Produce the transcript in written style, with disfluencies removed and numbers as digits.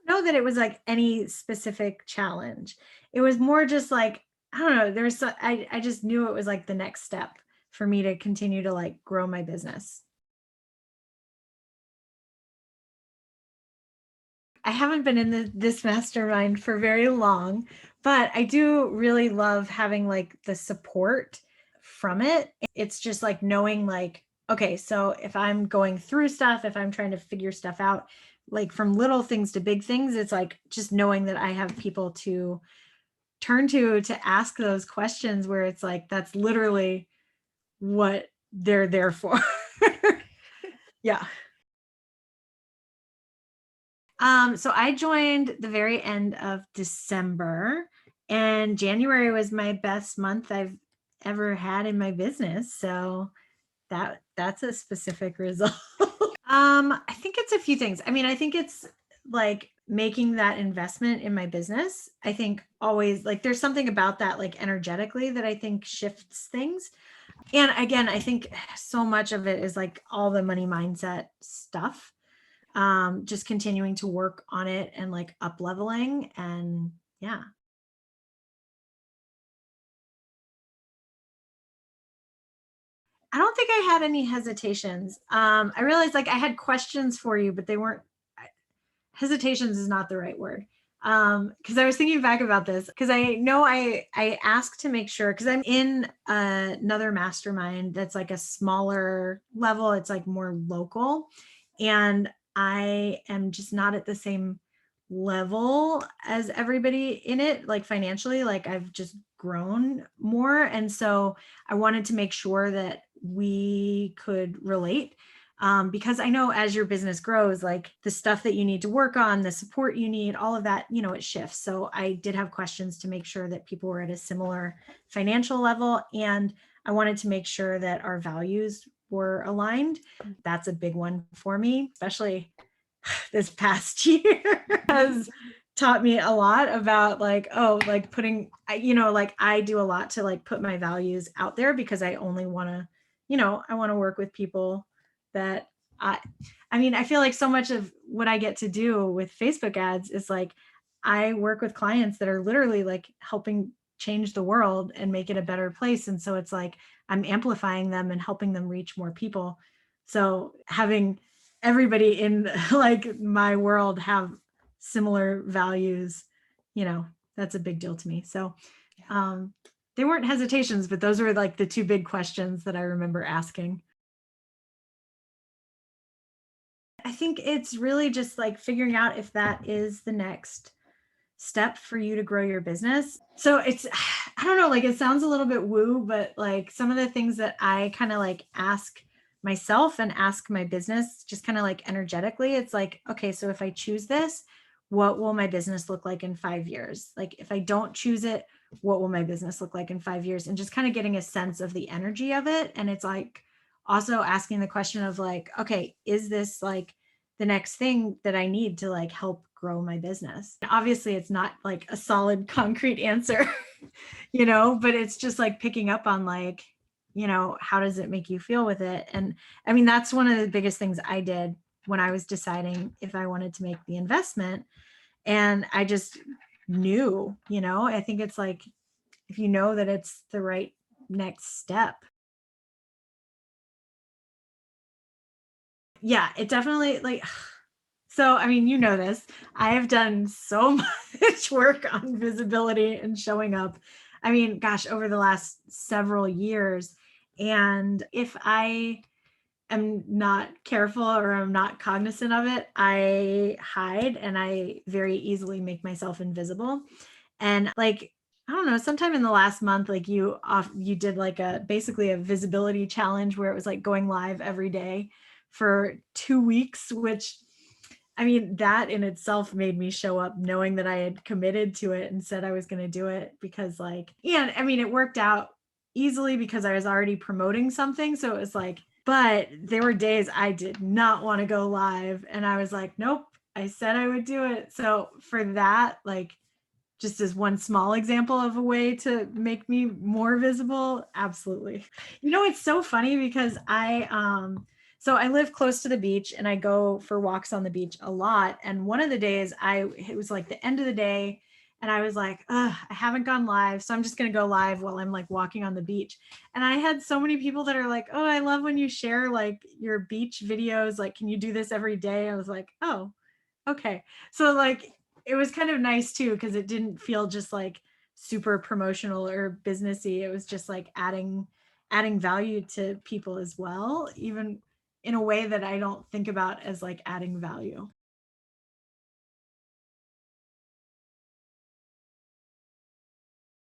know that it was like any specific challenge. It was more just like, I don't know, I just knew it was like the next step for me to continue to like grow my business. I haven't been in this mastermind for very long, but I do really love having like the support from it. It's just like knowing like, okay, so if I'm going through stuff, if I'm trying to figure stuff out, like from little things to big things, it's like just knowing that I have people to turn to ask those questions where it's like, that's literally what they're there for. Yeah. So I joined the very end of December, and January was my best month I've ever had in my business. So that's a specific result. I think it's a few things. I mean, I think it's like making that investment in my business. I think always like there's something about that like energetically that I think shifts things. And again, I think so much of it is like all the money mindset stuff, just continuing to work on it and like up leveling. And yeah. I don't think I had any hesitations. I realized like I had questions for you, but they weren't, hesitations is not the right word. Because I was thinking back about this because I know I asked to make sure, because I'm in another mastermind that's like a smaller level, it's like more local, and I am just not at the same level as everybody in it, like financially, like I've just grown more, and so I wanted to make sure that we could relate, because I know as your business grows, like the stuff that you need to work on, the support you need, all of that, you know, it shifts. So I did have questions to make sure that people were at a similar financial level. And I wanted to make sure that our values were aligned. That's a big one for me, especially this past year has taught me a lot about like, oh, like putting, you know, like I do a lot to like put my values out there because I only want to, you know, I want to work with people that I I mean, I feel like so much of what I get to do with Facebook ads is like I work with clients that are literally like helping change the world and make it a better place. And so it's like I'm amplifying them and helping them reach more people. So having everybody in like my world have similar values, you know, that's a big deal to me. So they weren't hesitations, but those were like the two big questions that I remember asking. I think it's really just like figuring out if that is the next step for you to grow your business. So it's, I don't know, like it sounds a little bit woo, but like some of the things that I kind of like ask myself and ask my business just kind of like energetically, it's like, okay, so if I choose this, what will my business look like in 5 years? Like if I don't choose it, what will my business look like in 5 years? And just kind of getting a sense of the energy of it. And it's like also asking the question of like, okay, is this like the next thing that I need to like help grow my business? Obviously, it's not like a solid concrete answer, you know, but it's just like picking up on like, you know, how does it make you feel with it? And I mean, that's one of the biggest things I did when I was deciding if I wanted to make the investment. And I just knew, you know, I think it's like if you know that it's the right next step. Yeah, it definitely like, so I mean, you know this. I have done so much work on visibility and showing up. I mean, gosh, over the last several years. And if I am not careful or I'm not cognizant of it, I hide and I very easily make myself invisible. And like, I don't know, sometime in the last month, like you did like a basically a visibility challenge where it was like going live every day for 2 weeks, which I mean, that in itself made me show up knowing that I had committed to it and said I was going to do it because like, yeah, I mean, it worked out easily because I was already promoting something. So it was like, but there were days I did not want to go live. And I was like, nope, I said I would do it. So for that, like, just as one small example of a way to make me more visible, absolutely. You know, it's so funny because So I live close to the beach and I go for walks on the beach a lot. And one of the days it was like the end of the day and I was like, ugh, I haven't gone live. So I'm just going to go live while I'm like walking on the beach. And I had so many people that are like, oh, I love when you share like your beach videos. Like, can you do this every day? I was like, oh, okay. So like, it was kind of nice too, because it didn't feel just like super promotional or businessy. It was just like adding value to people as well, even in a way that I don't think about as like adding value.